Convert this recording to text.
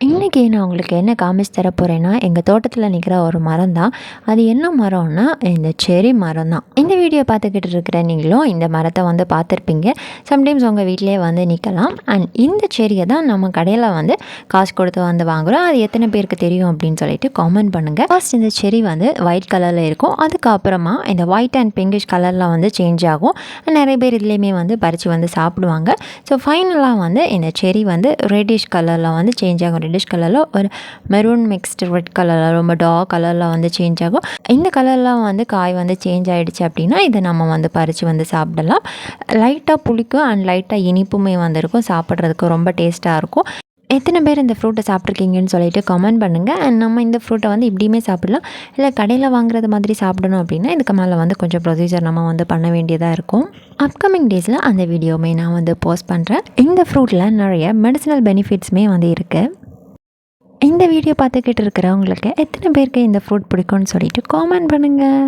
இன்றைக்கி நான் உங்களுக்கு என்ன காமிச்சு தர போகிறேன்னா, எங்கள் தோட்டத்தில் நிற்கிற ஒரு மரம் தான். அது என்ன மரம்னா, இந்த செர்ரி மரம் தான். இந்த வீடியோ பார்த்துக்கிட்டு இருக்கிற நீங்களும் இந்த மரத்தை வந்து பார்த்துருப்பீங்க. சம்டைம்ஸ் உங்கள் வீட்டிலே வந்து நிற்கலாம். அண்ட் இந்த செர்ரியை தான் நம்ம கடையில் வந்து காசு கொடுத்து வந்து வாங்குகிறோம். அது எத்தனை பேருக்கு தெரியும் அப்படின்னு சொல்லிட்டு காமெண்ட் பண்ணுங்கள். ஃபர்ஸ்ட் இந்த செர்ரி வந்து ஒயிட் கலரில் இருக்கும். அதுக்கப்புறமா இந்த ஒயிட் அண்ட் பிங்கிஷ் கலரில் வந்து சேஞ்ச் ஆகும். நிறைய பேர் இதுலேயுமே வந்து பறித்து வந்து சாப்பிடுவாங்க. ஸோ ஃபைனலாக வந்து இந்த செர்ரி வந்து ரெட்டிஷ் கலரில் வந்து சேஞ்ச் ஆகும். ரெட்டிஷ் கலரில் ஒரு மெரூன் மிக்ஸ்டு ரெட் கலரில் ரொம்ப டார்க் கலரில் வந்து சேஞ்ச் ஆகும். இந்த கலர்லாம் வந்து காய் வந்து சேஞ்ச் ஆகிடுச்சு அப்படின்னா இதை நம்ம வந்து பறித்து வந்து சாப்பிடலாம். லைட்டாக புளிக்கும் அண்ட் லைட்டாக இனிப்புமே வந்து இருக்கும். சாப்பிட்றதுக்கு ரொம்ப டேஸ்ட்டாக இருக்கும். எத்தனை பேர் இந்த ஃப்ரூட்டை சாப்பிட்ருக்கீங்கன்னு சொல்லிட்டு கமெண்ட் பண்ணுங்கள். அண்ட் நம்ம இந்த ஃப்ரூட்டை வந்து இப்படியுமே சாப்பிடலாம். இல்லை கடையில் வாங்குறது மாதிரி சாப்பிடணும் அப்படின்னா இதுக்கு மேலே வந்து கொஞ்சம் ப்ரொசீஜர் நம்ம வந்து பண்ண வேண்டியதாக இருக்கும். அப்கமிங் டேஸில் அந்த வீடியோவுமே நான் வந்து போஸ்ட் பண்ணுறேன். இந்த ஃப்ரூட்டில் நிறைய மெடிசினல் பெனிஃபிட்ஸுமே வந்து இருக்குது. இந்த வீடியோ பார்த்துக்கிட்டு இருக்கிறவங்களுக்கு எத்தனை பேருக்கு இந்த ஃப்ரூட் பிடிக்கும்னு சொல்லிட்டு காமெண்ட் பண்ணுங்கள்.